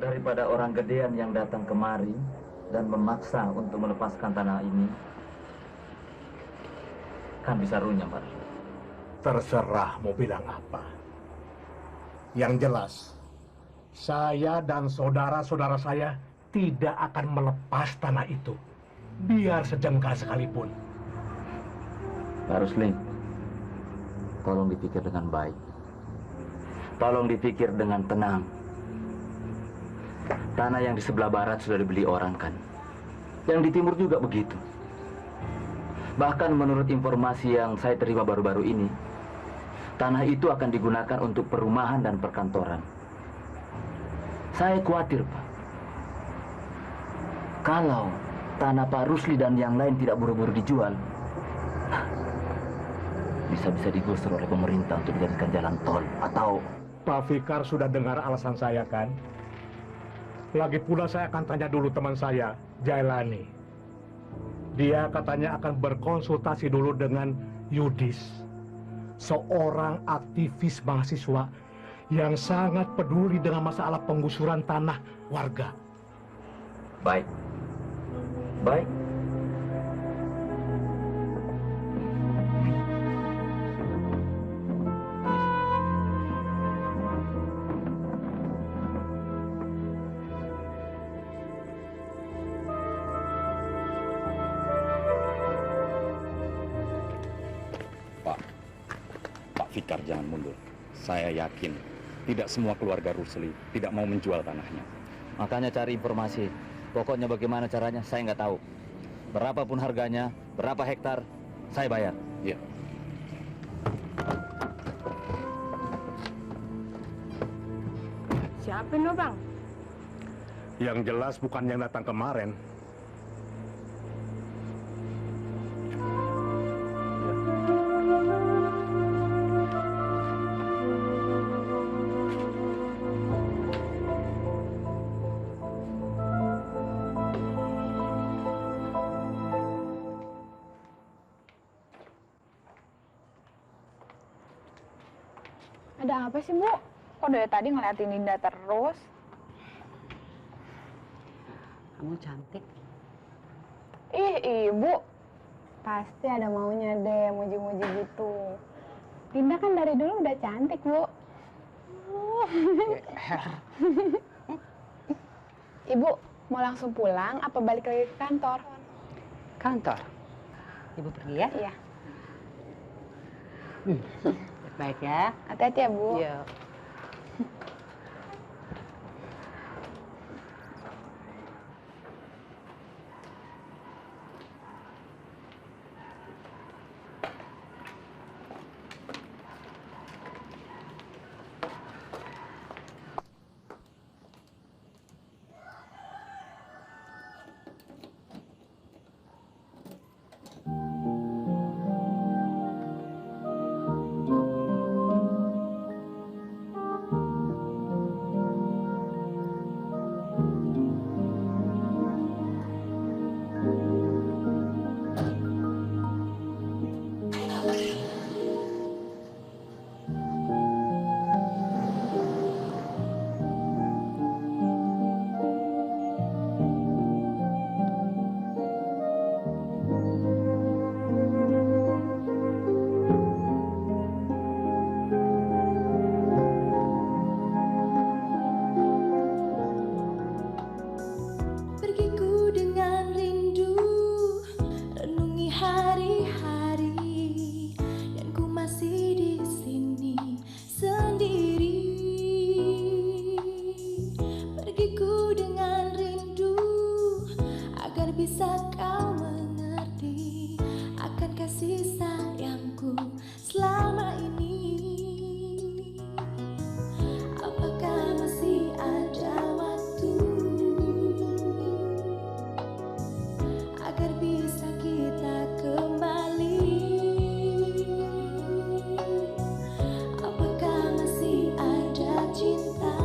Daripada orang gedean yang datang kemari dan memaksa untuk melepaskan tanah ini, kan bisa runyam, Pak. Terserah mau bilang apa. Yang jelas, saya dan saudara-saudara saya tidak akan melepas tanah itu, biar sejengkal sekalipun. Pak Rusli, tolong dipikir dengan baik. Tolong dipikir dengan tenang. Tanah yang di sebelah barat sudah dibeli orang kan. Yang di timur juga begitu. Bahkan menurut informasi yang saya terima baru-baru ini, tanah itu akan digunakan untuk perumahan dan perkantoran. Saya khawatir, Pak. Kalau tanah Pak Rusli dan yang lain tidak buru-buru dijual, bisa-bisa digusur oleh pemerintah untuk dijadikan jalan tol atau... Pak Fikar sudah dengar alasan saya kan? Lagi pula saya akan tanya dulu teman saya, Jailani. Dia katanya akan berkonsultasi dulu dengan Yudis, seorang aktivis mahasiswa yang sangat peduli dengan masalah penggusuran tanah warga. Baik. Baik. Fikar jangan mundur. Saya yakin tidak semua keluarga Rusli tidak mau menjual tanahnya. Makanya cari informasi. Pokoknya bagaimana caranya saya nggak tahu. Berapapun harganya, berapa hektar, saya bayar. Iya. Siapa no, Bang? Yang jelas bukan yang datang kemarin. Ada apa sih, Bu? Kok dari tadi ngeliatin Dinda terus? Kamu cantik. Ih, Ibu. Pasti ada maunya deh, muji-muji gitu. Dinda kan dari dulu udah cantik, Bu. Ibu, mau langsung pulang apa balik lagi ke kantor? Kantor. Ibu pergi ya? Iya. Baik ya. Hati-hati ya, Bu. Iya. Pergiku dengan rindu, renungi hari-hari, dan ku masih di sini sendiri. Pergiku dengan rindu, agar bisa kau mengerti akan kasih sayangku selama ini. Apakah masih ada waktu agar bisa kita kembali? Apakah masih ada cinta?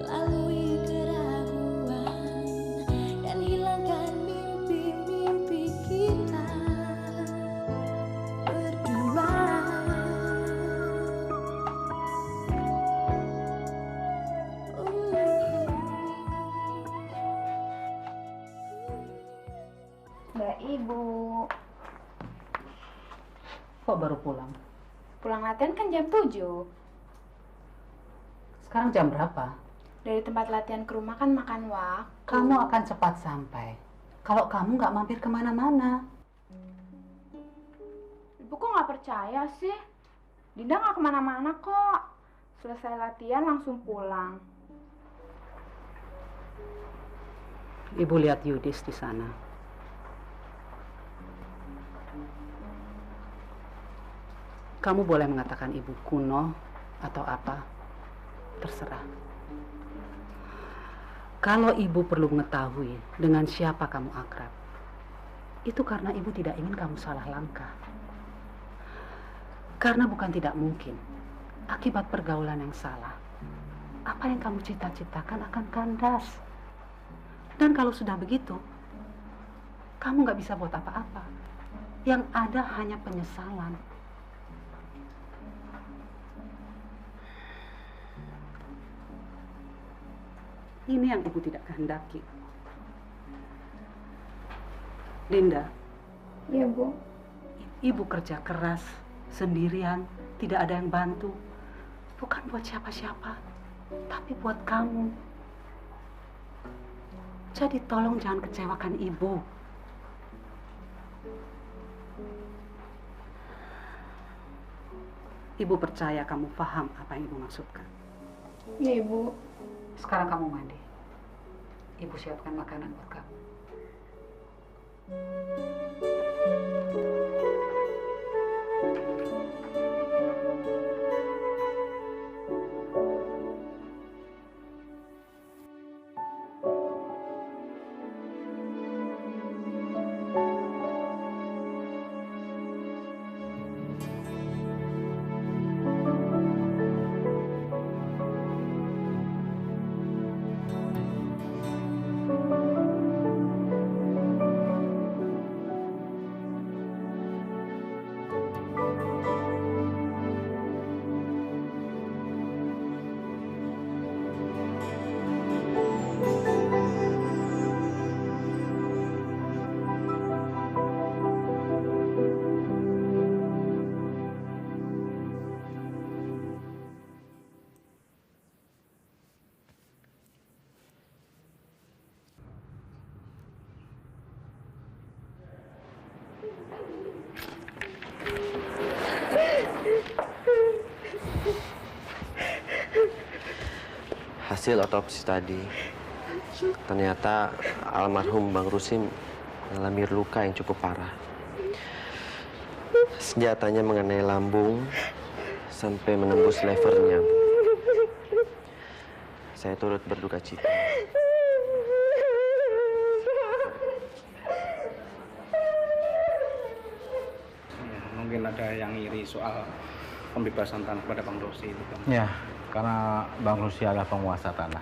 Lalui keraguan dan hilangkan mimpi-mimpi kita berdua. Mbak Ibu. Kok baru pulang? Pulang latihan kan jam 7. Sekarang jam berapa? Dari tempat latihan ke rumah kan makan waktu. Kamu akan cepat sampai. Kalau kamu nggak mampir kemana-mana. Ibu kok nggak percaya sih? Dinda nggak kemana-mana kok. Selesai latihan langsung pulang. Ibu lihat Yudis di sana. Kamu boleh mengatakan ibu kuno atau apa, terserah. Kalau ibu perlu mengetahui dengan siapa kamu akrab, itu karena ibu tidak ingin kamu salah langkah. Karena bukan tidak mungkin, akibat pergaulan yang salah, apa yang kamu cita-citakan akan kandas. Dan kalau sudah begitu, kamu nggak bisa buat apa-apa. Yang ada hanya penyesalan. Ini yang ibu tidak kehendaki. Dinda. Iya, Bu. Ibu kerja keras, sendirian, tidak ada yang bantu. Bukan buat siapa-siapa, tapi buat kamu. Jadi tolong jangan kecewakan ibu. Ibu percaya kamu paham apa yang ibu maksudkan. Iya, Ibu. Sekarang kamu mandi. Ibu siapkan makanan buat kamu. hasil otopsi tadi, ternyata almarhum Bang Rusim mengalami luka yang cukup parah. Senjatanya mengenai lambung sampai menembus levernya. Saya turut berduka cita. Mungkin ada yang iri soal pembebasan tanah pada Bang Rusi itu kan. Ya, karena Bang Rusi adalah penguasa tanah.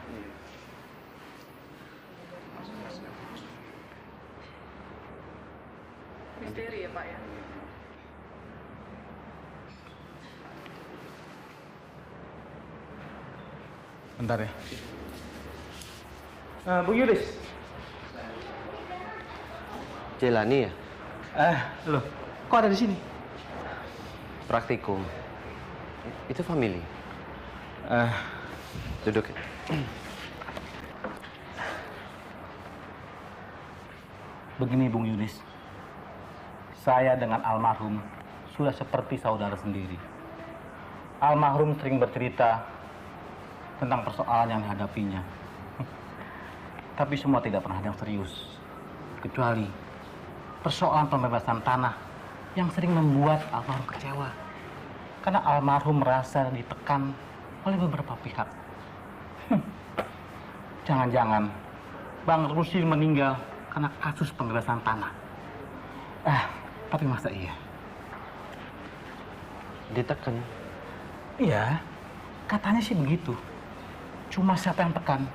Misteri ya Pak ya? Bentar ya. Bu Yulis. Jelani ya? Loh, kok ada di sini? Praktikum. Itu family. Duduk ya. Begini Bung Yunis, saya dengan almarhum sudah seperti saudara sendiri. Almarhum sering bercerita tentang persoalan yang dihadapinya. Tapi semua tidak pernah ada yang serius. Kecuali persoalan pembebasan tanah yang sering membuat almarhum kecewa. Karena almarhum merasa ditekan oleh beberapa pihak. Jangan-jangan Bang Rusi meninggal karena kasus pembebasan tanah. Tapi masa iya? Ditekan? Iya, katanya sih begitu. Cuma siapa yang tekan?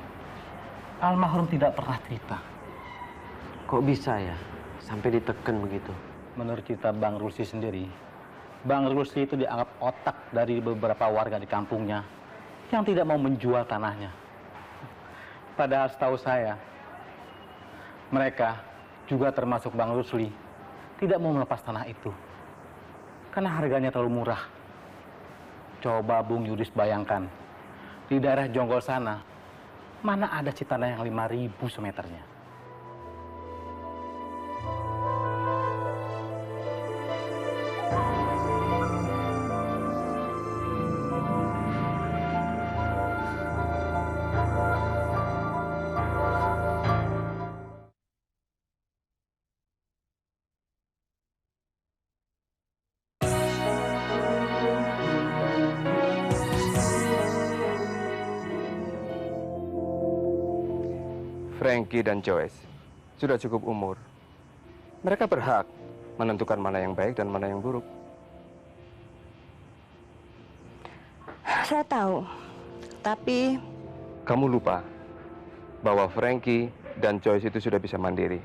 Almarhum tidak pernah cerita. Kok bisa ya sampai ditekan begitu? Menurut cerita Bang Rusi sendiri, Bang Rusi itu dianggap otak dari beberapa warga di kampungnya yang tidak mau menjual tanahnya. Padahal setahu saya, mereka juga termasuk Bang Rusli tidak mau melepas tanah itu karena harganya terlalu murah. Coba Bung Yuris bayangkan, di daerah Jonggol sana mana ada tanah yang 5.000 semeternya. Frankie dan Joyce sudah cukup umur. Mereka berhak menentukan mana yang baik dan mana yang buruk. Saya tahu, tapi... Kamu lupa bahwa Frankie dan Joyce itu sudah bisa mandiri.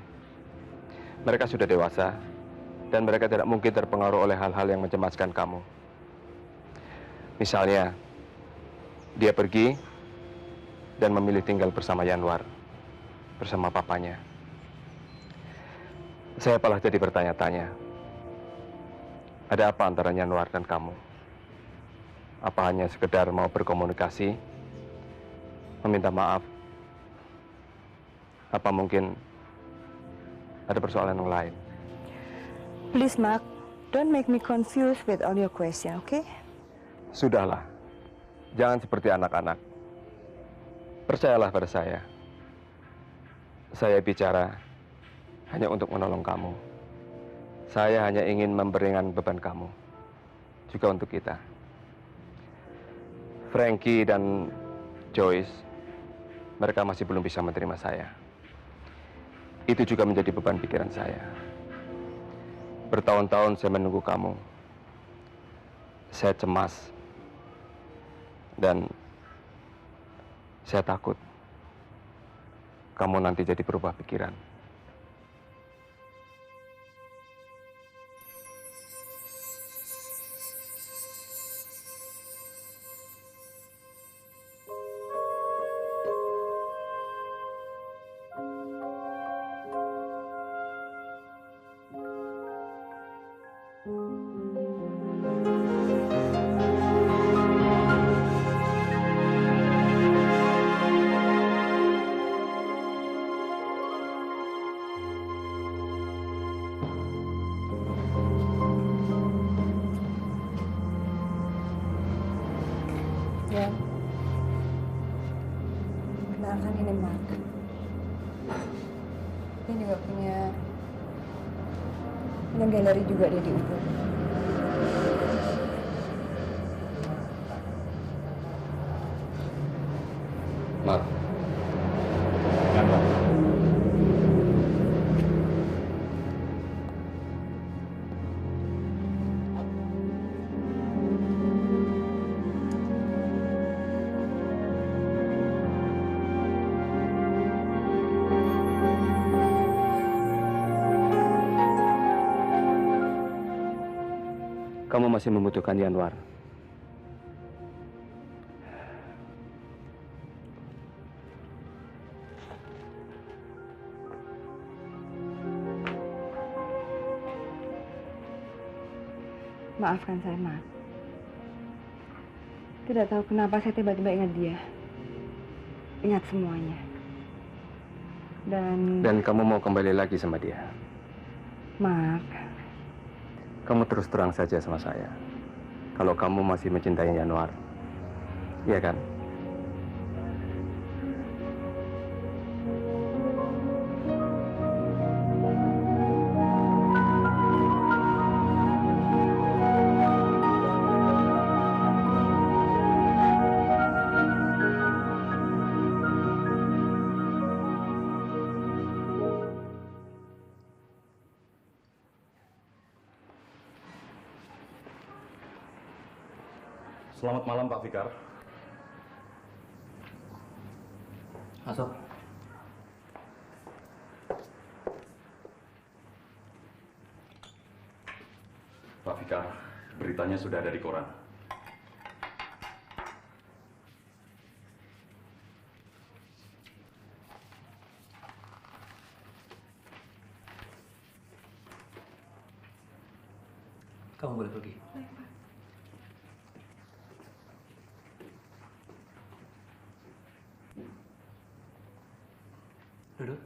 Mereka sudah dewasa, dan mereka tidak mungkin terpengaruh oleh hal-hal yang mencemaskan kamu. Misalnya, dia pergi dan memilih tinggal bersama Yanwar, bersama papanya. Saya malah jadi bertanya-tanya, ada apa antara Yanwar dan kamu? Apa hanya sekedar mau berkomunikasi, meminta maaf? Apa mungkin ada persoalan yang lain? Please, Mark, don't make me confused with all your question, okay? Sudahlah, jangan seperti anak-anak. Percayalah pada saya. Saya bicara hanya untuk menolong kamu. Saya hanya ingin memberingan beban kamu. Juga untuk kita. Frankie dan Joyce, mereka masih belum bisa menerima saya. Itu juga menjadi beban pikiran saya. Bertahun-tahun saya menunggu kamu. Saya cemas. Dan saya takut kamu nanti jadi berubah pikiran. mengenalkan ini Mark. Dia juga punya galeri juga dia di Ubud. Mark. Kamu masih membutuhkan Yanwar. Maafkan saya, Mark. Tidak tahu kenapa saya tiba-tiba ingat dia. Ingat semuanya. Dan kamu mau kembali lagi sama dia. Mark, Kamu terus terang saja sama saya. Kalau kamu masih mencintai Yanwar. Iya kan? Selamat malam Pak Fikar. Masuk. Pak Fikar, beritanya sudah ada di koran. Kamu boleh pergi. Duduk.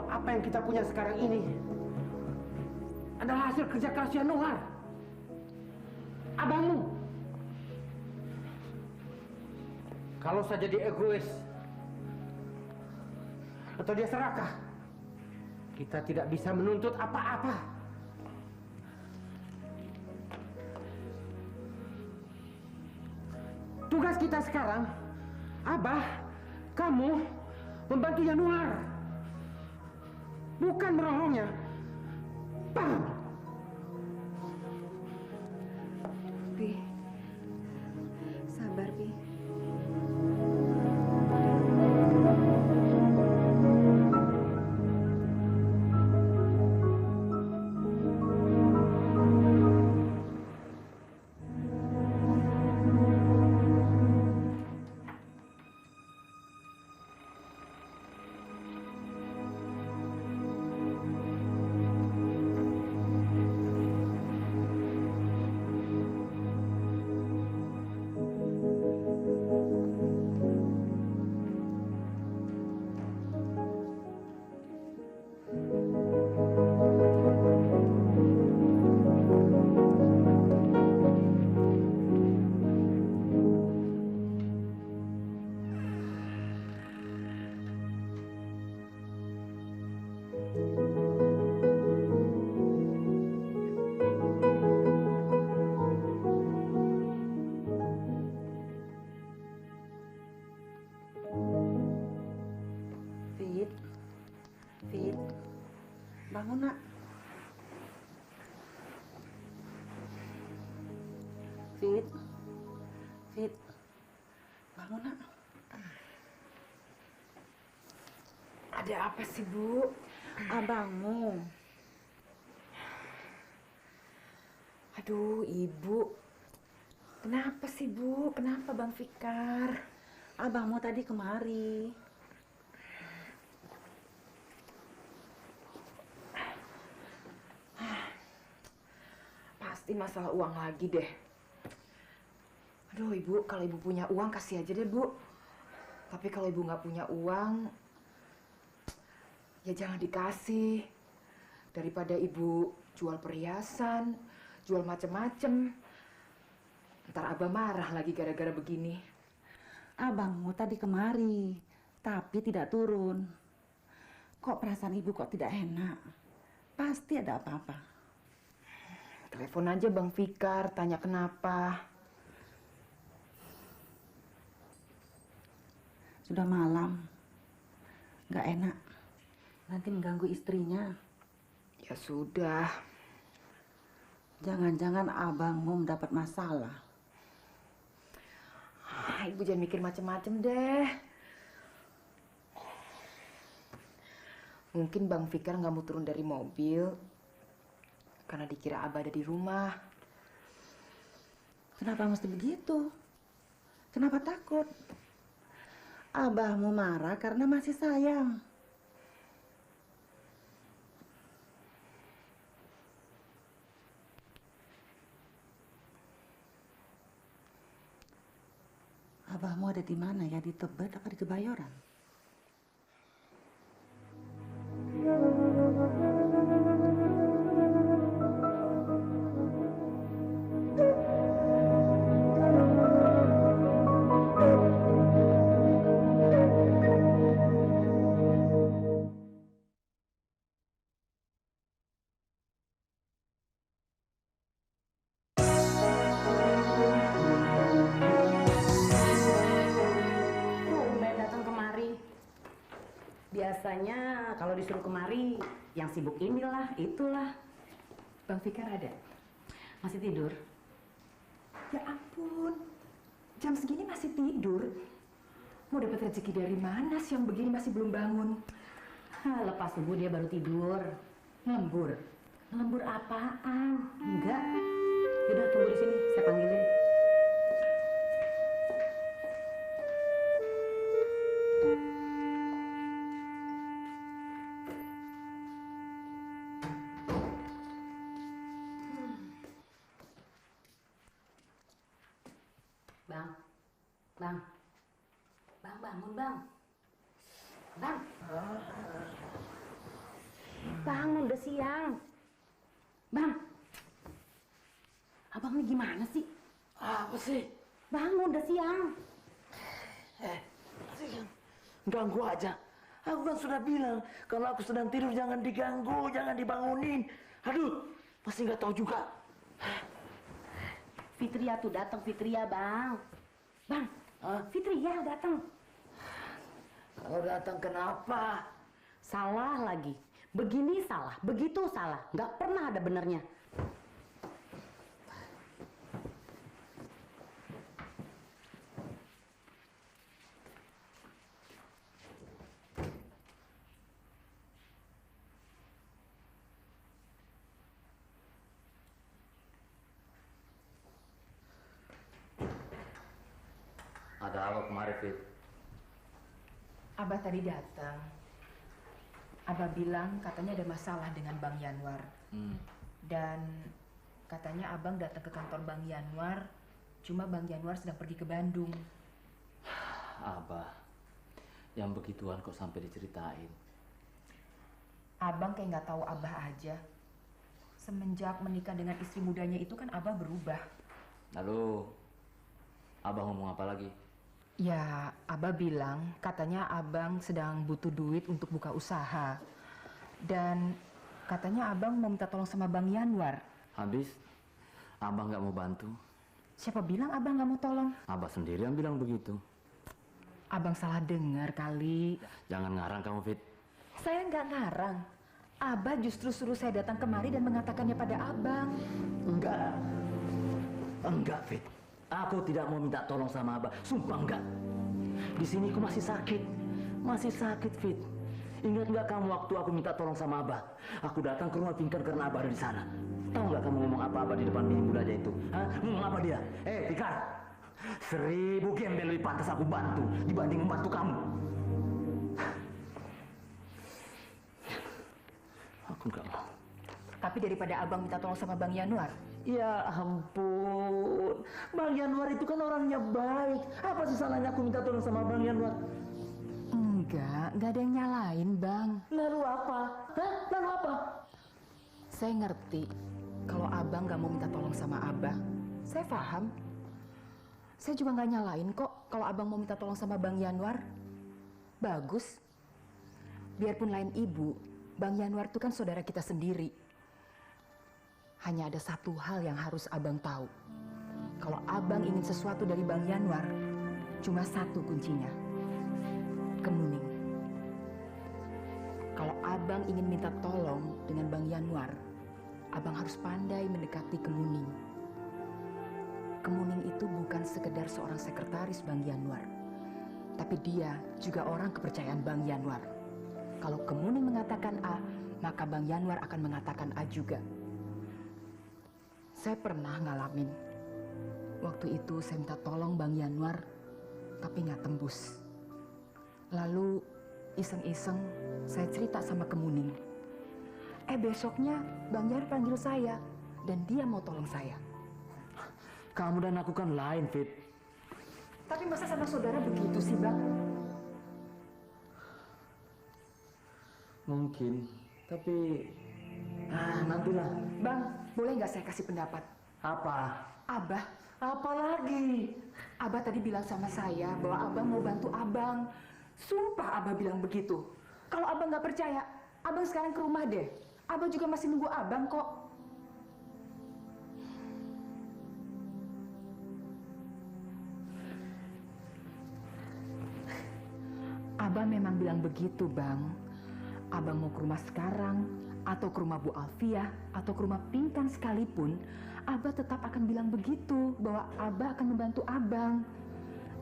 Apa yang kita punya sekarang ini adalah hasil kerja keras Yanwar, abangmu. Kalau saja dia egois atau dia serakah, kita tidak bisa menuntut apa-apa. Tugas kita sekarang, Abah, kamu membantu Yanwar. Bukan merongrongnya. Paham? Pi. Sabar, Pi. Bangun, Nak. Fit. Fit. Bangun, Nak. Ada apa sih, Bu? Abangmu. Aduh, Ibu. Kenapa sih, Bu? Kenapa Bang Fikar? Abangmu tadi kemari. Pasti masalah uang lagi deh. Aduh, Ibu, kalau Ibu punya uang kasih aja deh, Bu. Tapi kalau Ibu nggak punya uang, ya jangan dikasih. Daripada Ibu jual perhiasan, jual macem-macem. Ntar Abah marah lagi gara-gara begini. Abangmu tadi kemari, tapi tidak turun. Kok perasaan ibu kok tidak enak? Pasti ada apa-apa. Telepon aja Bang Fikar, tanya kenapa. Sudah malam. Nggak enak. Nanti mengganggu istrinya. Ya sudah. Jangan-jangan abangmu mendapat masalah. Ibu jangan mikir macem-macem deh. Mungkin Bang Fikar nggak mau turun dari mobil karena dikira Abah ada di rumah. Kenapa mesti begitu? Kenapa takut? Abahmu marah karena masih sayang. Abahmu ada di mana ya? Di Tebet apa di Kebayoran? Biasanya kalau disuruh kemari, yang sibuk inilah, itulah. Bang Fikar ada? Masih tidur? Ya ampun, jam segini masih tidur. Mau dapat rezeki dari mana sih yang begini masih belum bangun? Lepas subuh dia baru tidur. Lembur. Lembur apaan? Enggak. Yaudah tunggu di sini, saya panggilin. Bang, bangun bang. Bang, udah siang. Bang, abang ini gimana sih? Apa sih? Bangun, udah siang. Ganggu aja. Aku kan sudah bilang, kalau aku sedang tidur jangan diganggu, jangan dibangunin. Aduh, masih nggak tahu juga. Fitria tuh datang, Fitria bang. Bang, Fitria datang. Kalau datang kenapa? Salah lagi. Begini salah, begitu salah. Nggak pernah ada benernya. Ada apa kemarin, Fit? Abah tadi datang. Abah bilang katanya ada masalah dengan Bang Yanwar. Dan katanya abang datang ke kantor Bang Yanwar, cuma Bang Yanwar sedang pergi ke Bandung. Abah, yang begituan kok sampai diceritain? Abang kayak nggak tahu Abah aja. Semenjak menikah dengan istri mudanya itu kan Abah berubah. Lalu, Abah ngomong apa lagi? Ya, Abah bilang katanya abang sedang butuh duit untuk buka usaha. Dan katanya abang mau minta tolong sama Bang Yanwar. Habis, Abah nggak mau bantu. Siapa bilang abang nggak mau tolong? Abah sendiri yang bilang begitu. Abang salah dengar kali. Jangan ngarang kamu, Fit. Saya nggak ngarang. Abah justru suruh saya datang kemari dan mengatakannya pada abang. Enggak. Enggak, Fit. Aku tidak mau minta tolong sama Abah. Sumpah enggak. Di sini aku masih sakit. Masih sakit, Fit. Ingat nggak kamu waktu aku minta tolong sama Abah? Aku datang ke rumah Pinkan karena Abah ada di sana. Tahu nggak kamu ngomong apa-apa di depan bini mudanya itu? Hah? Ngomong apa dia? Pinkan, 1000 gembel lebih pantas aku bantu dibanding membantu kamu. Aku nggak mau. Tapi daripada abang minta tolong sama Bang Yanuar. Ya ampun, Bang Yanuar itu kan orangnya baik. Apa sih salahnya aku minta tolong sama Bang Yanuar? Enggak ada yang nyalain, Bang. Lalu apa? Hah? Lalu apa? Saya ngerti kalau abang nggak mau minta tolong sama abah. Saya paham. Saya juga nggak nyalain kok kalau abang mau minta tolong sama Bang Yanuar. Bagus. Biarpun lain ibu, Bang Yanuar itu kan saudara kita sendiri. Hanya ada satu hal yang harus abang tahu. Kalau abang ingin sesuatu dari Bang Yanuar, cuma satu kuncinya. Kemuning. Kalau abang ingin minta tolong dengan Bang Yanuar, abang harus pandai mendekati Kemuning. Kemuning itu bukan sekedar seorang sekretaris Bang Yanuar, tapi dia juga orang kepercayaan Bang Yanuar. Kalau Kemuning mengatakan A, maka Bang Yanuar akan mengatakan A juga. Saya pernah ngalamin. Waktu itu saya minta tolong Bang Yanuar, tapi nggak tembus. Lalu iseng-iseng saya cerita sama Kemuning. Besoknya Bang Yanuar panggil saya dan dia mau tolong saya. Kamu dan aku kan lain, Fit. Tapi masa sama saudara begitu sih, Bang? Mungkin, tapi nantilah. Bang, boleh nggak saya kasih pendapat? Apa? Abah. Apa lagi? Abah tadi bilang sama saya bahwa abang mau bantu abang. Sumpah abah bilang begitu. Kalau abang nggak percaya, abang sekarang ke rumah deh. Abang juga masih nunggu abang kok. Abang memang bilang begitu, Bang. Abang mau ke rumah sekarang, atau ke rumah Bu Alfiah, atau ke rumah Pinkan sekalipun, Abah tetap akan bilang begitu, bahwa Abah akan membantu abang.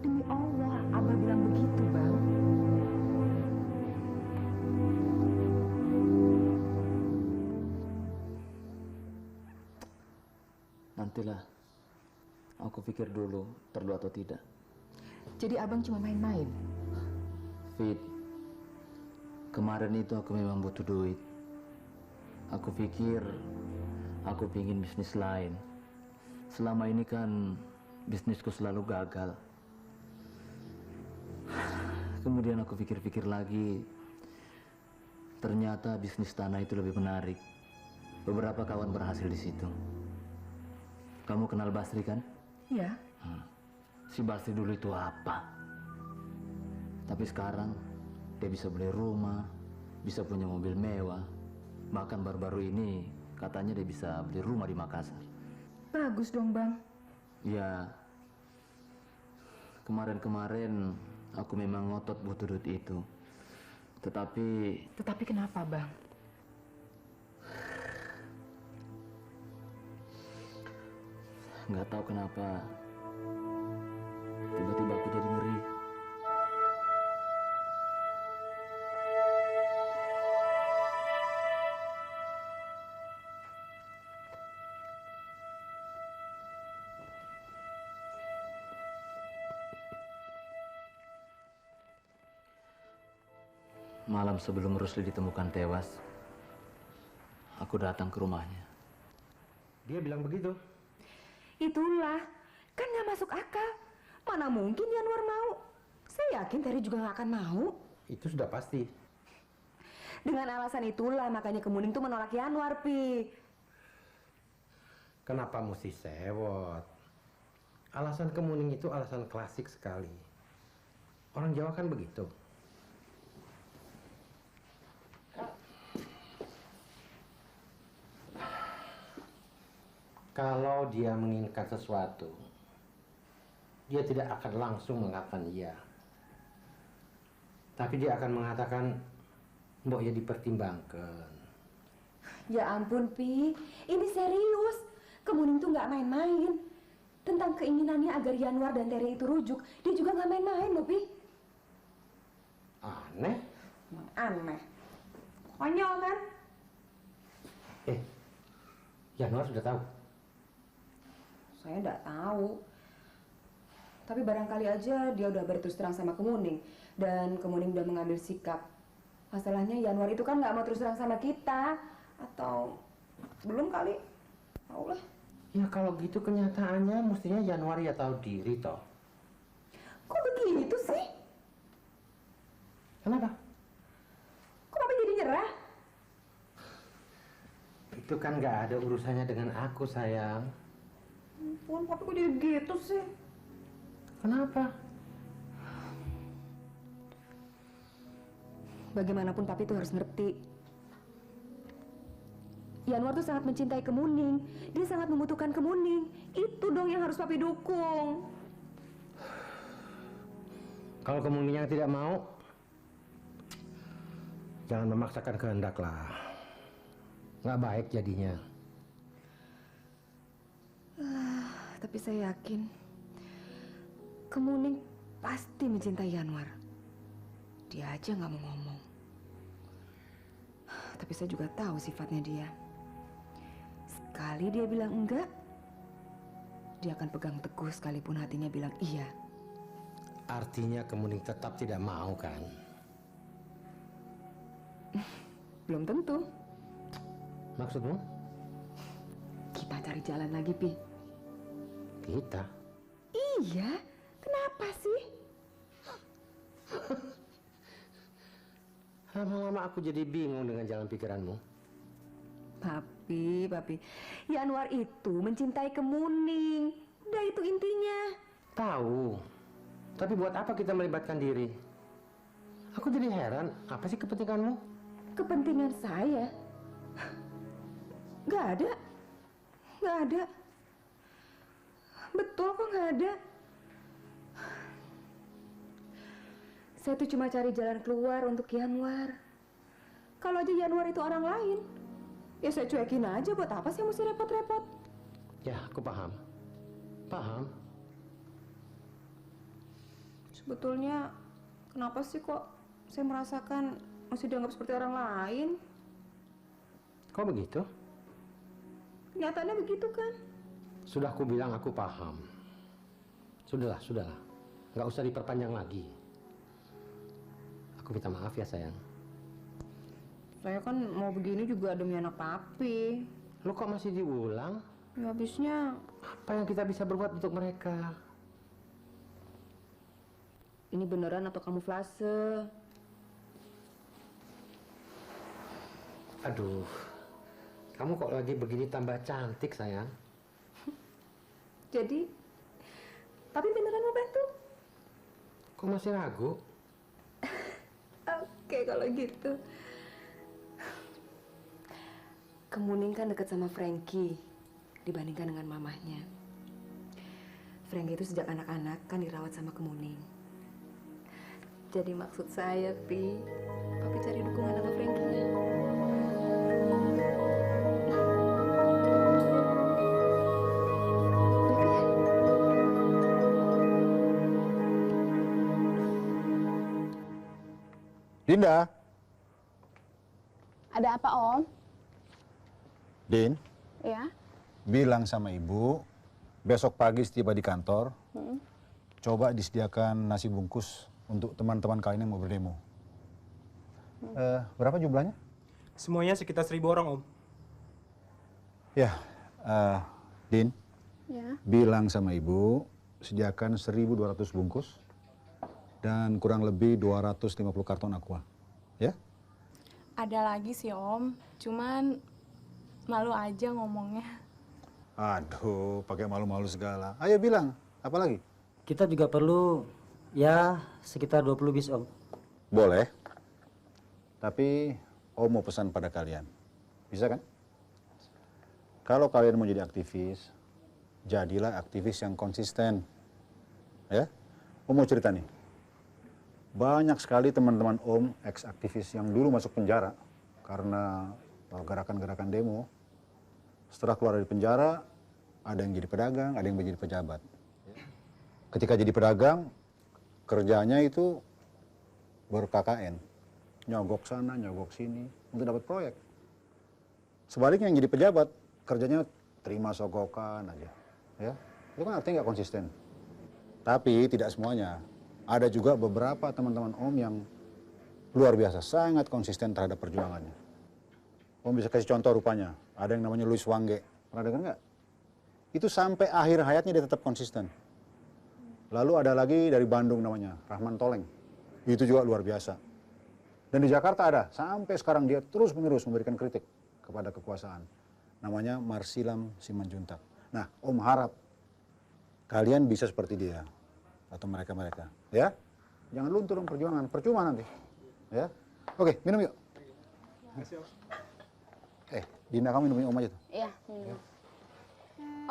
Demi Allah, Abah bilang begitu, Bang. Nantilah. Aku pikir dulu, perlu atau tidak. Jadi abang cuma main-main? Fit, kemarin itu aku memang butuh duit. Aku pikir aku pingin bisnis lain. Selama ini kan bisnisku selalu gagal. Kemudian aku pikir-pikir lagi, ternyata bisnis tanah itu lebih menarik. Beberapa kawan berhasil di situ. Kamu kenal Basri kan? Iya. Si Basri dulu itu apa? Tapi sekarang dia bisa beli rumah, bisa punya mobil mewah. Bahkan baru-baru ini katanya dia bisa beli rumah di Makassar. Bagus dong, Bang. Ya, kemarin-kemarin aku memang ngotot butuh duit itu. Tetapi kenapa, Bang? Nggak tahu kenapa tiba-tiba aku jadi ngeri. Malam sebelum Rusli ditemukan tewas, aku datang ke rumahnya. Dia bilang begitu? Itulah, kan nggak masuk akal. Mana mungkin Yanuar mau? Saya yakin Terry juga nggak akan mau. Itu sudah pasti. Dengan alasan itulah makanya Kemuning tuh menolak Yanuar, Pi. Kenapa mesti sewot? Alasan Kemuning itu alasan klasik sekali. Orang Jawa kan begitu. Kalau dia menginginkan sesuatu, dia tidak akan langsung mengatakan iya. Tapi dia akan mengatakan, mbok ya dipertimbangkan. Ya ampun, Pi. Ini serius. Kemuning tuh nggak main-main. Tentang keinginannya agar Yanwar dan Tere itu rujuk, dia juga nggak main-main loh, Pi. Aneh. Aneh. Konyol kan? Yanwar sudah tahu. Saya nggak tahu. Tapi barangkali aja dia udah berterus terang sama Kemuning. Dan Kemuning udah mengambil sikap. Masalahnya Yanwar itu kan nggak mau terus terang sama kita. Atau belum kali. Taulah. Ya kalau gitu kenyataannya mestinya Yanwar ya tahu diri toh. Kok begitu sih? Kenapa? Kok Papa jadi nyerah? Itu kan nggak ada urusannya dengan aku, sayang. Ampun, Papa kok jadi gitu sih? Kenapa? Bagaimanapun Papi tuh harus ngerti. Yanwar tuh sangat mencintai Kemuning. Dia sangat membutuhkan Kemuning. Itu dong yang harus Papi dukung. Kalau Kemuningnya tidak mau, jangan memaksakan kehendak lah. Nggak baik jadinya. Tapi saya yakin Kemuning pasti mencintai Yanwar. Dia aja nggak mau ngomong. Tapi saya juga tahu sifatnya dia. Sekali dia bilang enggak, dia akan pegang teguh sekalipun hatinya bilang iya. Artinya Kemuning tetap tidak mau kan? Belum tentu. Maksudmu? Kita cari jalan lagi, Pi. Kita? Iya, kenapa sih? Lama-lama aku jadi bingung dengan jalan pikiranmu. Papi, Yanwar itu mencintai Kemuning. Udah itu intinya. Tahu. Tapi buat apa kita melibatkan diri? Aku jadi heran, apa sih kepentinganmu? Kepentingan saya? Nggak ada. Nggak ada. Betul kok nggak ada. Saya tuh cuma cari jalan keluar untuk Yanwar. Kalau aja Yanwar itu orang lain, ya saya cuekin aja. Buat apa sih mesti repot-repot? Ya, aku paham. Paham. Sebetulnya kenapa sih kok saya merasakan masih dianggap seperti orang lain? Kok begitu? Nyatanya begitu kan? Sudah aku bilang aku paham. Sudahlah. Nggak usah diperpanjang lagi. Aku minta maaf ya, sayang. Saya kan mau begini juga demi anak Papi. Lu kok masih diulang? Ya habisnya apa yang kita bisa berbuat untuk mereka? Ini beneran atau kamuflase? Aduh, kamu kok lagi begini tambah cantik, sayang. Jadi, Papi beneran mau bantu? Kok masih ragu? Oke, kalau gitu. Kemuning kan deket sama Frankie dibandingkan dengan mamahnya. Frankie itu sejak anak-anak kan dirawat sama Kemuning. Jadi maksud saya, Pi, Papi cari dukungan sama Frankie-nya. Dinda. Ada apa, Om? Din, Ya. bilang sama ibu, besok pagi setiba di kantor, coba disediakan nasi bungkus untuk teman-teman kalian yang mau berdemo. Berapa jumlahnya? Semuanya sekitar 1000 orang, Om. Ya, Din, Ya. bilang sama ibu, sediakan 1200 bungkus dan kurang lebih 250 karton aqua. Ya? Ada lagi sih, Om. Cuman malu aja ngomongnya. Aduh, pakai malu-malu segala. Ayo bilang, apa lagi? Kita juga perlu ya sekitar 20 bis, Om. Boleh. Tapi Om mau pesan pada kalian. Bisa kan? Kalau kalian mau jadi aktivis, jadilah aktivis yang konsisten. Ya? Om mau cerita nih. Banyak sekali teman-teman Om, ex-aktivis yang dulu masuk penjara karena bahwa gerakan-gerakan demo setelah keluar dari penjara ada yang jadi pedagang, ada yang menjadi pejabat. Ketika jadi pedagang, kerjanya itu ber-KKN, nyogok sana, nyogok sini untuk dapat proyek. Sebaliknya yang jadi pejabat, kerjanya terima sogokan aja, ya. Itu kan artinya nggak konsisten. Tapi tidak semuanya. Ada juga beberapa teman-teman Om yang luar biasa, sangat konsisten terhadap perjuangannya. Om bisa kasih contoh rupanya. Ada yang namanya Louis Wangge. Pernah dengar nggak? Itu sampai akhir hayatnya dia tetap konsisten. Lalu ada lagi dari Bandung namanya Rahman Toleng. Itu juga luar biasa. Dan di Jakarta ada. Sampai sekarang dia terus-menerus memberikan kritik kepada kekuasaan. Namanya Marsilam Simanjuntak. Nah, Om harap kalian bisa seperti dia. Atau mereka-mereka, ya. Jangan luntur perjuangan, percuma nanti. Ya. Oke, minum yuk. Dina, kamu minum Om aja tuh. Iya, minum.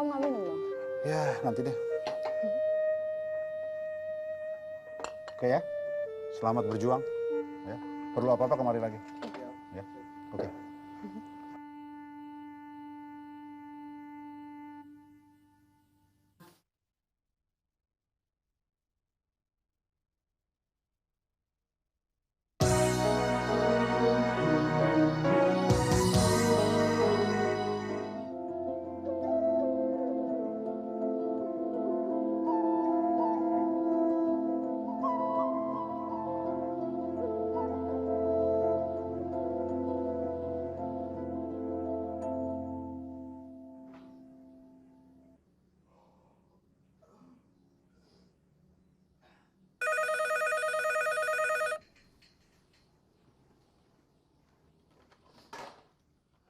Om nggak minum dong? Ya, nanti deh. Oke ya. Selamat berjuang. Ya. Perlu apa-apa kemari lagi. Ya. Oke.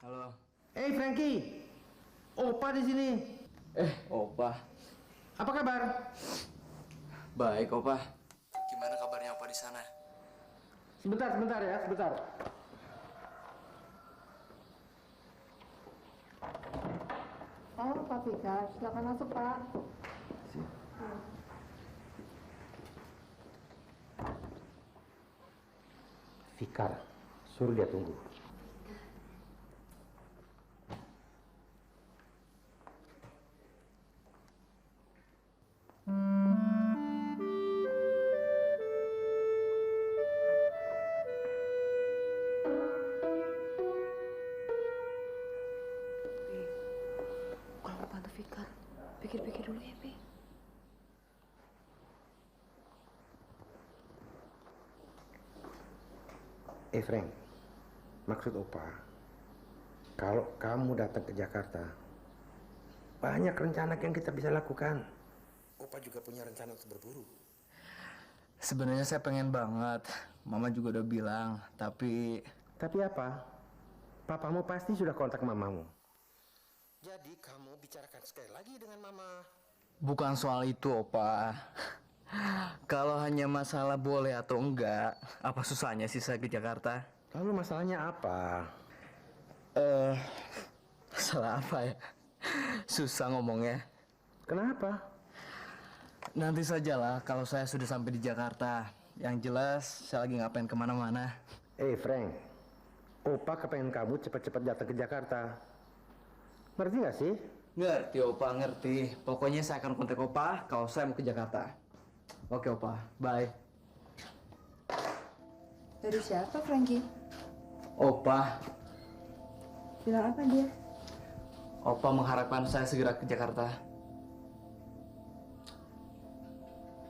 Halo. Hey Frankie, Opa di sini. Opa. Apa kabar? Baik, Opa. Gimana kabarnya Opa di sana? Sebentar ya, sebentar. Oh, Pak Fikar, silakan masuk, Pak. Fikar, suruh dia tunggu. Kalau Tante Fikar, pikir-pikir dulu ya, Pi. Frank, maksud Opa, kalau kamu datang ke Jakarta, banyak rencana yang kita bisa lakukan. Opa juga punya rencana untuk berburu. Sebenarnya saya pengen banget. Mama juga udah bilang, tapi... Tapi apa? Papamu pasti sudah kontak mamamu. Jadi kamu bicarakan sekali lagi dengan mama. Bukan soal itu, Opa. Kalau hanya masalah boleh atau enggak, apa susahnya sih saya ke Jakarta? Lalu masalahnya apa? Masalah apa ya? Susah ngomongnya. Kenapa? Nanti sajalah kalau saya sudah sampai di Jakarta. Yang jelas, saya lagi ngapain kemana-mana. Frank, Opa kepengen kamu cepat-cepat datang ke Jakarta. Ngerti nggak sih? Ngerti, Opa, ngerti. Pokoknya saya akan kontak Opa kalau saya mau ke Jakarta. Oke, Opa. Bye. Dari siapa, Frankie? Opa. Bilang apa dia? Opa mengharapkan saya segera ke Jakarta.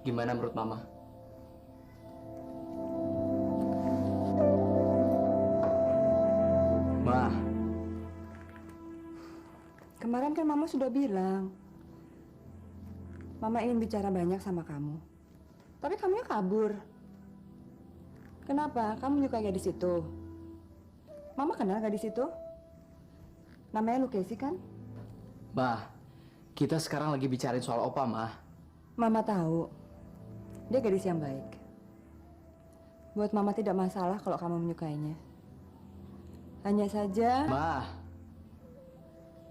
Gimana menurut Mama? Ma. Kemarin kan Mama sudah bilang. Mama ingin bicara banyak sama kamu. Tapi kamunya kabur. Kenapa? Kamu menyukai gadis itu? Mama kenal gadis itu? Namanya Lukesi kan? Ma, kita sekarang lagi bicarain soal Opa, Ma. Mama tahu. Dia gadis yang baik. Buat Mama tidak masalah kalau kamu menyukainya. Hanya saja... Ma.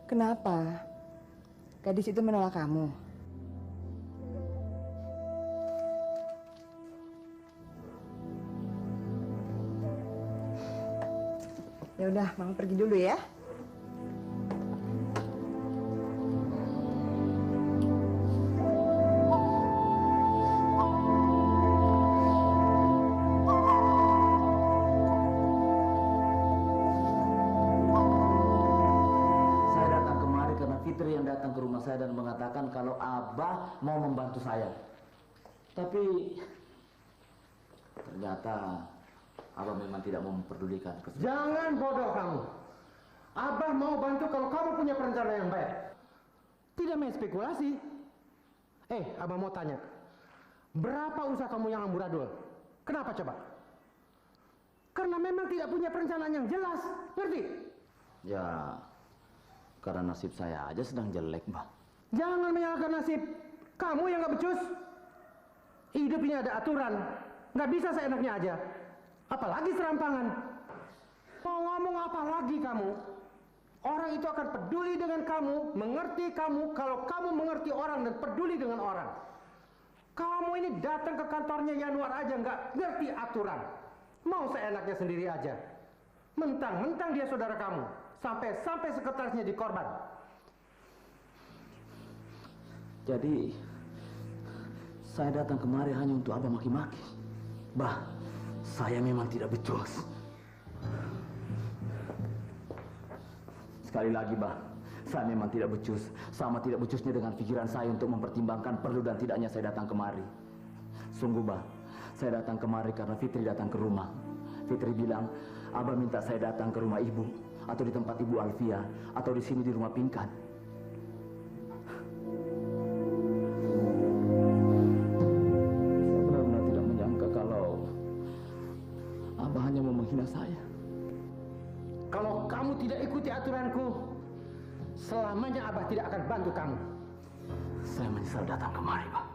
Kenapa? Gadis itu menolak kamu. Ya udah, Mama pergi dulu ya. Saya datang kemari karena Fitri yang datang ke rumah saya dan mengatakan kalau Abah mau membantu saya. Tapi ternyata Abah memang tidak mau memperdulikan. Jangan bodoh kamu. Abah mau bantu kalau kamu punya perencanaan yang baik. Tidak main spekulasi. Abah mau tanya. Berapa usaha kamu yang amburadul? Kenapa coba? Karena memang tidak punya perencanaan yang jelas. Ngerti? Ya, karena nasib saya aja sedang jelek, Mbak. Jangan menyalahkan nasib. Kamu yang gak becus. Hidup ini ada aturan. Nggak bisa seenaknya aja. Apalagi serampangan. Mau ngomong apa lagi kamu? Orang itu akan peduli dengan kamu, mengerti kamu, kalau kamu mengerti orang dan peduli dengan orang. Kamu ini datang ke kantornya Yanuar aja nggak ngerti aturan. Mau seenaknya sendiri aja. Mentang-mentang dia saudara kamu. Sampai sekretarisnya dikorban. Jadi, saya datang kemari hanya untuk Abah maki-maki. Bah, saya memang tidak becus. Sekali lagi, Bah, saya memang tidak becus. Sama tidak becusnya dengan pikiran saya untuk mempertimbangkan perlu dan tidaknya saya datang kemari. Sungguh, Bah, saya datang kemari karena Fitri datang ke rumah. Fitri bilang, Abah minta saya datang ke rumah ibu, atau di tempat ibu Alfia, atau di sini di rumah Pingkan. Saya benar-benar tidak menyangka kalau Abah hanya mau menghina saya. Kalau kamu tidak ikuti aturanku, selamanya Abah tidak akan bantu kamu. Saya menyesal datang kemari, Pak.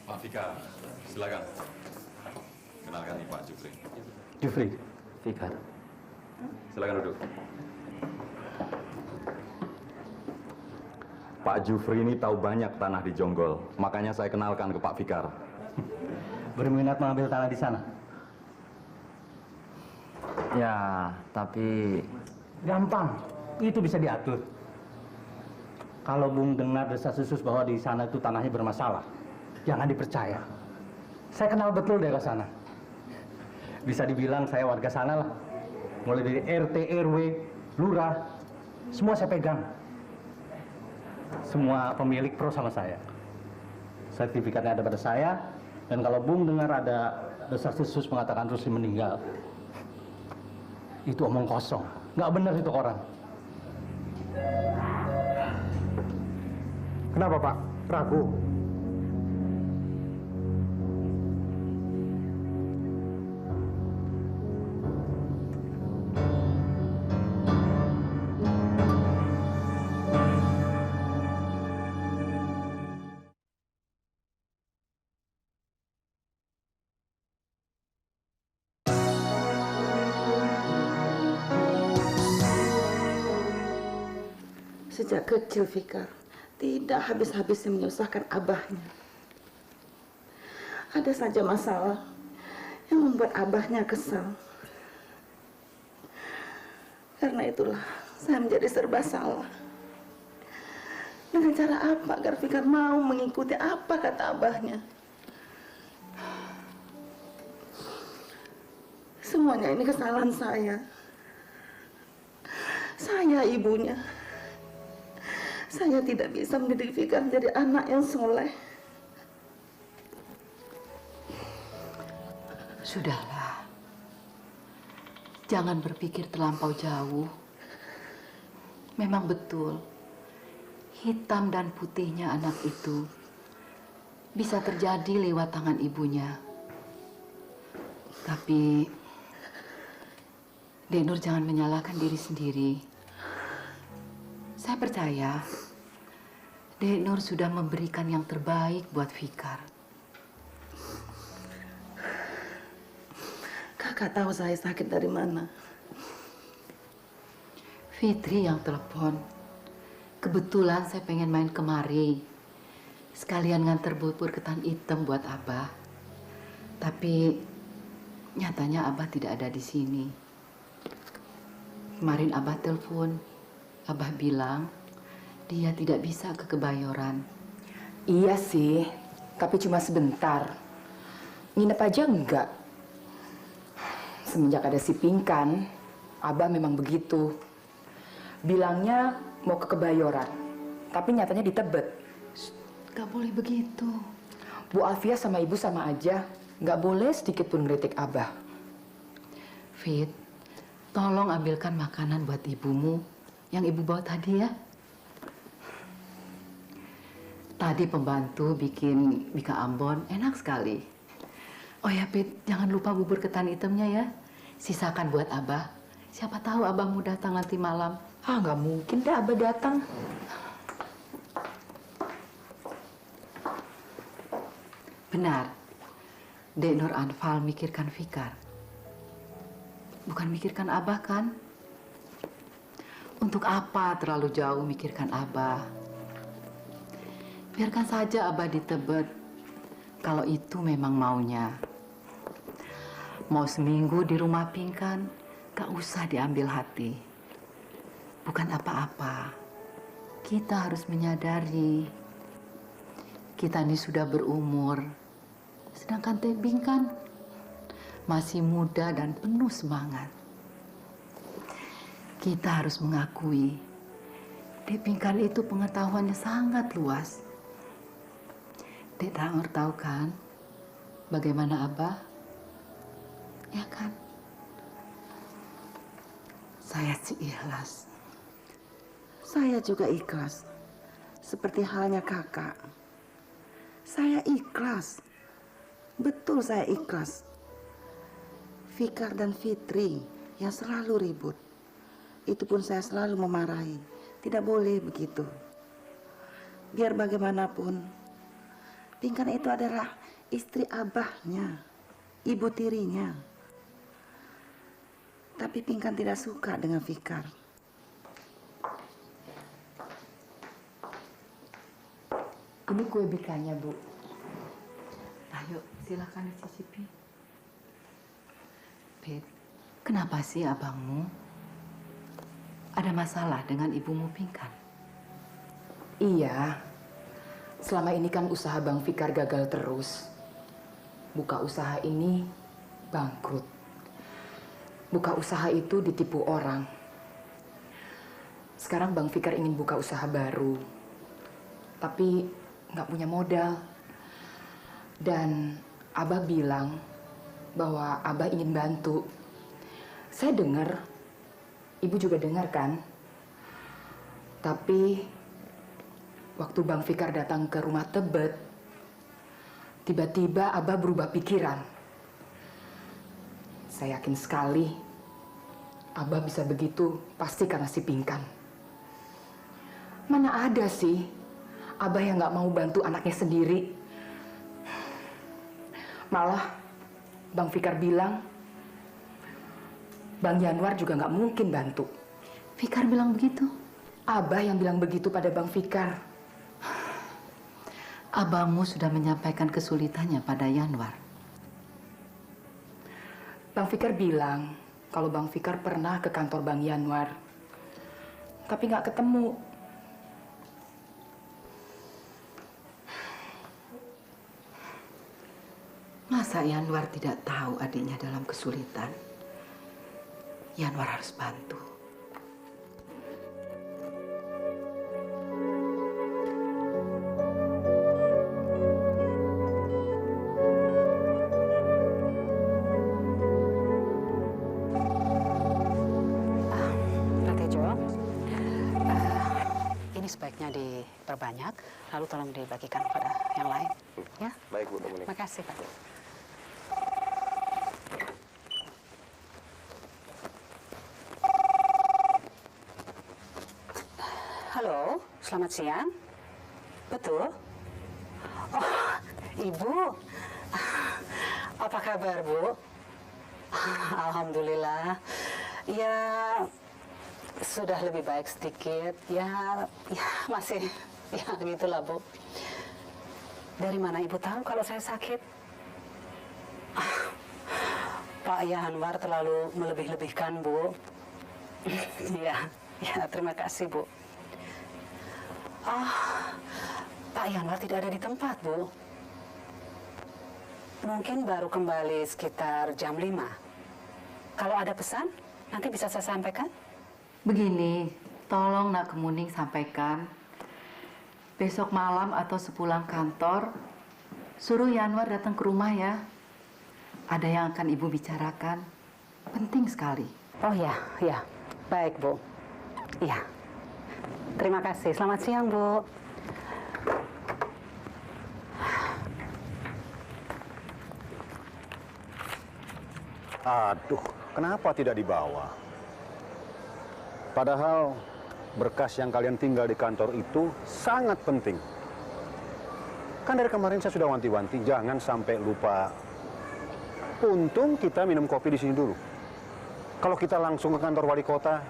Pak Fikar, silakan. Kenalkan ini Pak Jufri. Jufri. Fikar. Silakan duduk. Pak Jufri ini tahu banyak tanah di Jonggol, makanya saya kenalkan ke Pak Fikar. Berminat mengambil tanah di sana? Ya, tapi... Gampang, itu bisa diatur. Kalau Bung dengar desas-desus bahwa di sana itu tanahnya bermasalah, jangan dipercaya. Saya kenal betul daerah sana. Bisa dibilang saya warga sana lah. Mulai dari RT, RW, lurah, semua saya pegang. Semua pemilik pro sama saya. Sertifikatnya ada pada saya. Dan kalau Bung dengar ada desas-desus mengatakan Rusli meninggal, itu omong kosong. Nggak benar itu orang. Kenapa, Pak? Ragu? Sejak kecil Fikar tidak habis-habisnya menyusahkan abahnya. Ada saja masalah yang membuat abahnya kesal. Karena itulah Saya menjadi serba salah. Dengan cara apa agar Fikar mau mengikuti apa kata abahnya? Semuanya ini kesalahan saya. Saya ibunya. Saya tidak bisa mendidik Fikar menjadi anak yang soleh. Sudahlah. Jangan berpikir terlampau jauh. Memang betul, hitam dan putihnya anak itu bisa terjadi lewat tangan ibunya. Tapi Dek Nur jangan menyalahkan diri sendiri. Saya percaya Dek Nur sudah memberikan yang terbaik buat Fikar. Kakak tahu saya sakit dari mana? Fitri yang telepon. Kebetulan saya pengen main kemari. Sekalian nganter bubur ketan hitam buat Abah. Tapi nyatanya Abah tidak ada di sini. Kemarin Abah telepon. Abah bilang dia tidak bisa ke Kebayoran. Iya sih, tapi cuma sebentar. Nginep aja enggak. Semenjak ada si Pinkan, Abah memang begitu. Bilangnya mau ke Kebayoran, tapi nyatanya di Tebet. Gak boleh begitu. Bu Alfia sama ibu sama aja. Gak boleh sedikit pun ngeritik Abah. Fit, tolong ambilkan makanan buat ibumu yang ibu bawa tadi ya. Tadi pembantu bikin bika ambon, enak sekali. Oh ya Fit, jangan lupa bubur ketan hitamnya ya. Sisakan buat Abah. Siapa tahu Abahmu datang nanti malam. Ah, nggak mungkin deh Abah datang. Benar, Dek Nur Anfal mikirkan Fikar. Bukan mikirkan Abah kan? Untuk apa terlalu jauh mikirkan Abah? Biarkan saja Abah di Tebet. Kalau itu memang maunya. Mau seminggu di rumah Pinkan, gak usah diambil hati. Bukan apa-apa. Kita harus menyadari kita ini sudah berumur. Sedangkan Teh Pinkan masih muda dan penuh semangat. Kita harus mengakui Teh Pinkan itu pengetahuannya sangat luas. Dek Nur tahu kan bagaimana Abah? Ya kan? Saya sih ikhlas. Saya juga ikhlas. Seperti halnya kakak. Saya ikhlas. Betul saya ikhlas. Fikar dan Fitri yang selalu ribut. Itu pun saya selalu memarahi. Tidak boleh begitu. Biar bagaimanapun, Pinkan itu adalah istri abahnya, ibu tirinya. Tapi Pinkan tidak suka dengan Fikar. Ini kue bikanya, Bu. Ayo, silakan dicicipi. Pit, kenapa sih abangmu? Ada masalah dengan ibumu Pinkan? Iya. Selama ini kan usaha Bang Fikar gagal terus. Buka usaha ini bangkrut. Buka usaha itu ditipu orang. Sekarang Bang Fikar ingin buka usaha baru. Tapi nggak punya modal. Dan Abah bilang bahwa Abah ingin bantu. Saya dengar, Ibu juga dengar kan? Tapi waktu Bang Fikar datang ke rumah Tebet, tiba-tiba Abah berubah pikiran. Saya yakin sekali Abah bisa begitu pasti karena si Pinkan. Mana ada sih Abah yang nggak mau bantu anaknya sendiri. Malah Bang Fikar bilang Bang Yanwar juga nggak mungkin bantu. Fikar bilang begitu? Abah yang bilang begitu pada Bang Fikar. Abahmu sudah menyampaikan kesulitannya pada Yanwar. Bang Fikar bilang kalau Bang Fikar pernah ke kantor Bang Yanwar. tapi nggak ketemu. Masa Yanwar tidak tahu adiknya dalam kesulitan? Yanwar harus bantu. Pak Tejo, ini sebaiknya diperbanyak, lalu tolong dibagikan kepada yang lain. Ya? Baik, Bu Dominic. Makasih, Pak. Halo, selamat siang. Betul? Oh, Ibu. Apa kabar, Bu? Alhamdulillah. Ya, sudah lebih baik sedikit. Ya masih, ya gitulah, Bu. Dari mana Ibu tahu kalau saya sakit? Pak Yanwar terlalu melebih-lebihkan, Bu. Ya, terima kasih, Bu. Pak Yanwar tidak ada di tempat, Bu. Mungkin baru kembali sekitar jam 5. Kalau ada pesan, nanti bisa saya sampaikan? Begini, tolong Nak Kemuning sampaikan. Besok malam atau sepulang kantor, suruh Yanwar datang ke rumah ya. Ada yang akan Ibu bicarakan. Penting sekali. Oh ya. Baik, Bu. Iya. Terima kasih. Selamat siang, Bu. Aduh, kenapa tidak dibawa? Padahal berkas yang kalian tinggal di kantor itu sangat penting. Kan dari kemarin saya sudah wanti-wanti, jangan sampai lupa. Untung kita minum kopi di sini dulu. Kalau kita langsung ke kantor wali kota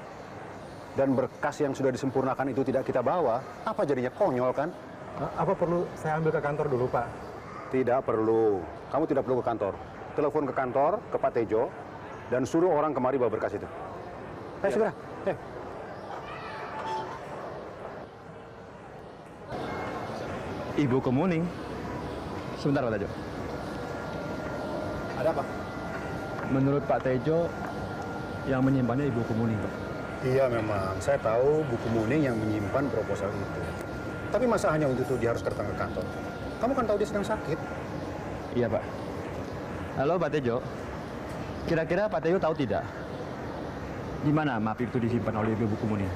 dan berkas yang sudah disempurnakan itu tidak kita bawa, apa jadinya? Konyol kan? Apa perlu saya ambil ke kantor dulu, Pak? Tidak perlu. Kamu tidak perlu ke kantor. Telepon ke kantor, ke Pak Tejo, dan suruh orang kemari bawa berkas itu. Ayo segera. Ibu Kemuning. Sebentar, Pak Tejo. Ada apa? Menurut Pak Tejo, yang menyimpannya Ibu Kemuning, Pak. Iya memang, saya tahu Bu Kemuning yang menyimpan proposal itu. Tapi masa hanya untuk itu dia harus datang ke kantor? Kamu kan tahu dia sedang sakit. Iya, Pak. Halo, Pak Tejo. Kira-kira Pak Tejo tahu tidak? Di mana map itu disimpan oleh Ibu Kemuning?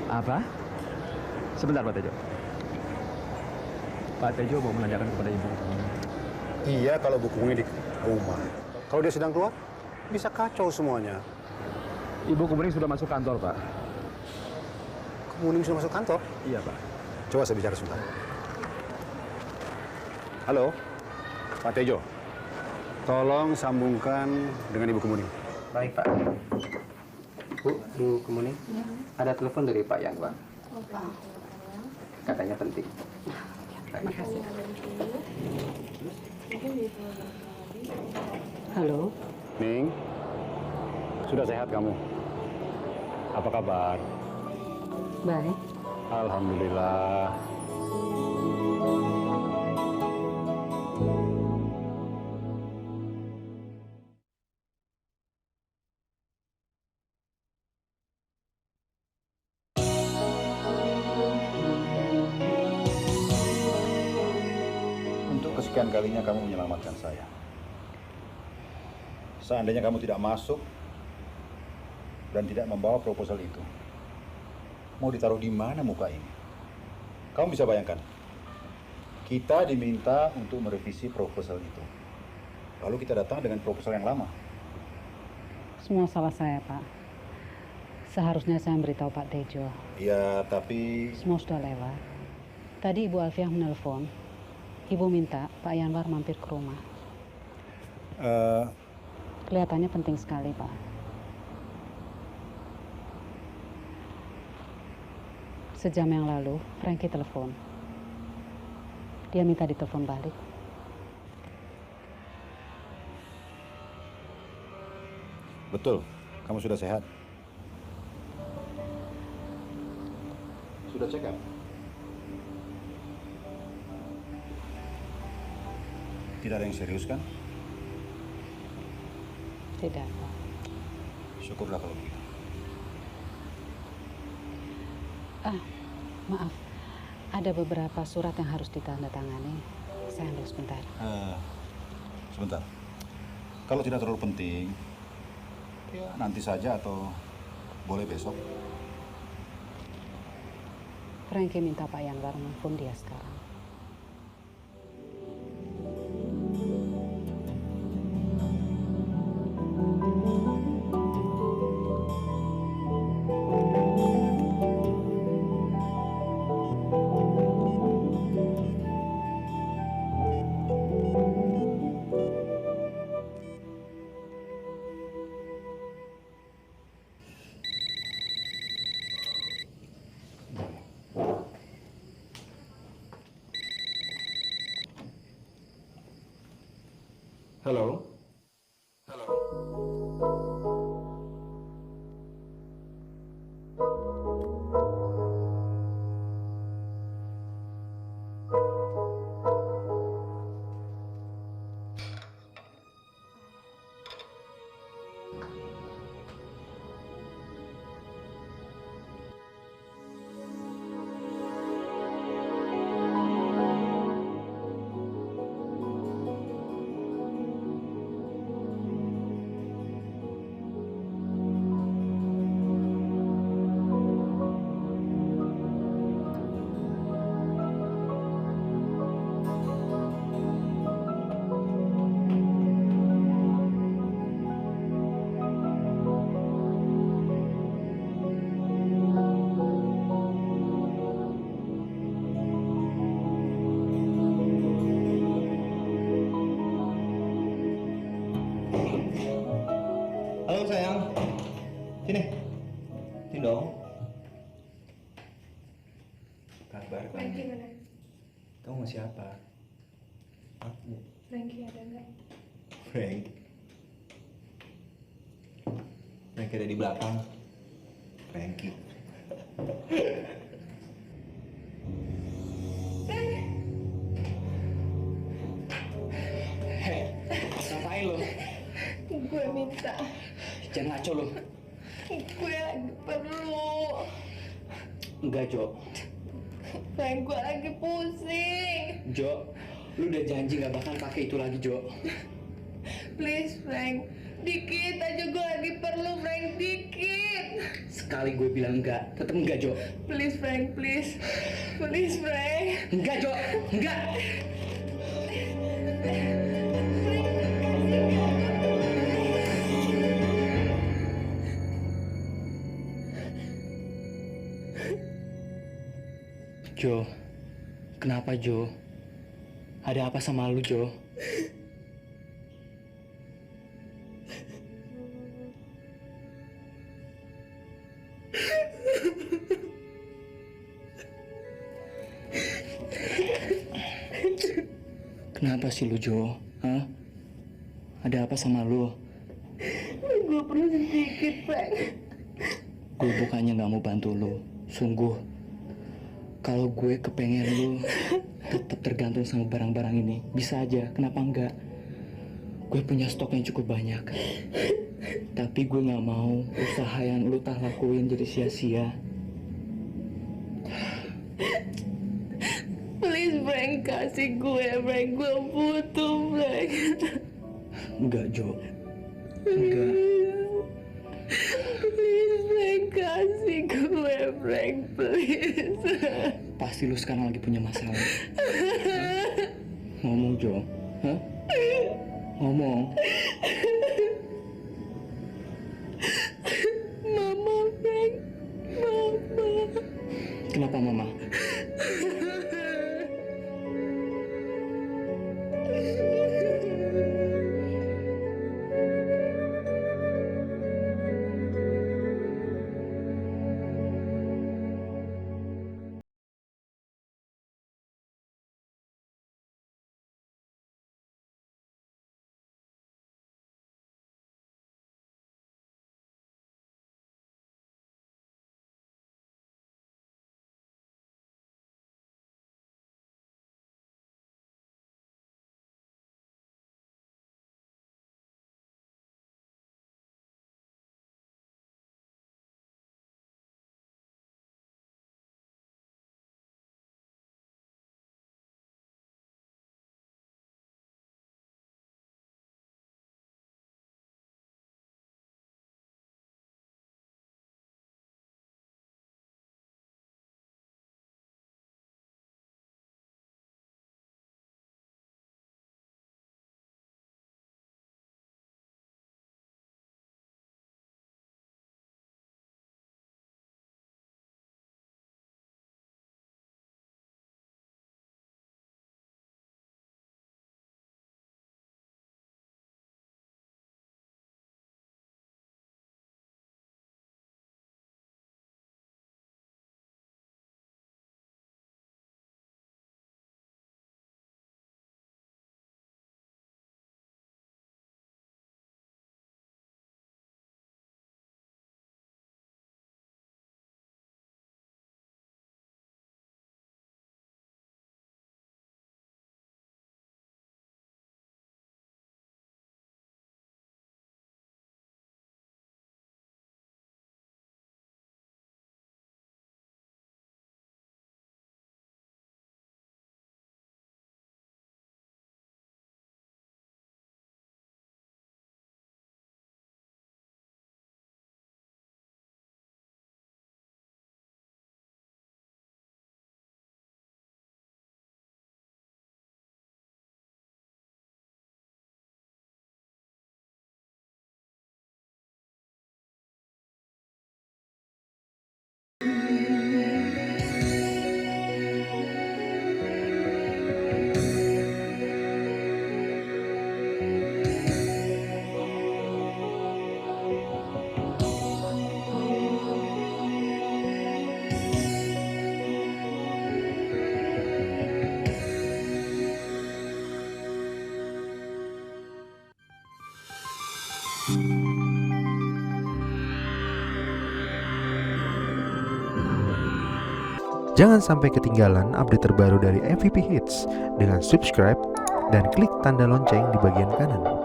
Apa? Sebentar, Pak Tejo. Pak Tejo mau menanyakan kepada Ibu Kemuning. Iya, kalau Bu Kemuning di rumah. Kalau dia sedang keluar, bisa kacau semuanya. Ibu Kemuning sudah masuk kantor, Pak. Kemuning sudah masuk kantor? Iya, Pak. Coba saya bicara sebentar. Halo, Pak Tejo. Tolong sambungkan dengan Ibu Kemuning. Baik, Pak. Bu Kemuning, ada telepon dari Pak Yanwar. Katanya penting. Terima kasih. Halo. Ning, sudah sehat kamu? Apa kabar? Baik. Alhamdulillah. Untuk kesekian kalinya kamu menyelamatkan saya. Seandainya kamu tidak masuk dan tidak membawa proposal itu, mau ditaruh di mana muka ini? Kamu bisa bayangkan, kita diminta untuk merevisi proposal itu. Lalu kita datang dengan proposal yang lama. Semua salah saya, Pak. Seharusnya saya memberitahu Pak Tejo. Ya, tapi... Semua sudah lewat. Tadi Ibu Alfiah menelpon. Ibu minta Pak Yanwar mampir ke rumah. Kelihatannya penting sekali, Pak. Sejam yang lalu, Frankie telepon. Dia minta ditelepon balik. Betul, kamu sudah sehat. Sudah check up? Tidak ada yang serius kan? Tidak, Pak. Syukurlah kalau begitu. Maaf, ada beberapa surat yang harus ditandatangani. Saya ambil sebentar. Sebentar. Kalau tidak terlalu penting, ya nanti saja atau boleh besok. Frankie minta Pak Yanwar nelfon dia sekarang. Halo? Halo sayang, sini, sini dong. Kabar kamu? Gimana? Kamu mau siapa? Aku. Frankie ada nggak? Frank. Frank ada di belakang. Frankie. Hei, ngapain lo? Gue minta. Jangan ngaco lo. Gue lagi perlu. Enggak, Jo. Frank, gue lagi pusing. Jo, lu udah janji gak bakal pakai itu lagi, Jo. Please, Frank. Dikit aja gue lagi perlu, Frank. Dikit. Sekali gue bilang enggak, tetep enggak, Jo. Please, Frank. Please. Please, Frank. Enggak, Jo. Enggak. Jo, kenapa Jo? Ada apa sama lu, Jo? Kenapa sih lu, Jo? Hah? Ada apa sama lu? Gue perlu sedikit, Frank. Gue bukannya gak mau bantu lu. Sungguh. Kalau gue kepengen lu tetap tergantung sama barang-barang ini, bisa aja, kenapa enggak? Gue punya stok yang cukup banyak. Tapi gue gak mau usaha yang lu tak lakuin jadi sia-sia. Please, Frank, kasih gue, Frank. Gue butuh, Frank. Enggak, Jo. Enggak. Please, Frank, kasih gue, Frank, please. Pasti lu sekarang lagi punya masalah. Hah? Ngomong, Jo. Hah? Ngomong. Mama, Frank. Mama. Kenapa, Mama? Jangan sampai ketinggalan update terbaru dari MVP Hits dengan subscribe dan klik tanda lonceng di bagian kanan.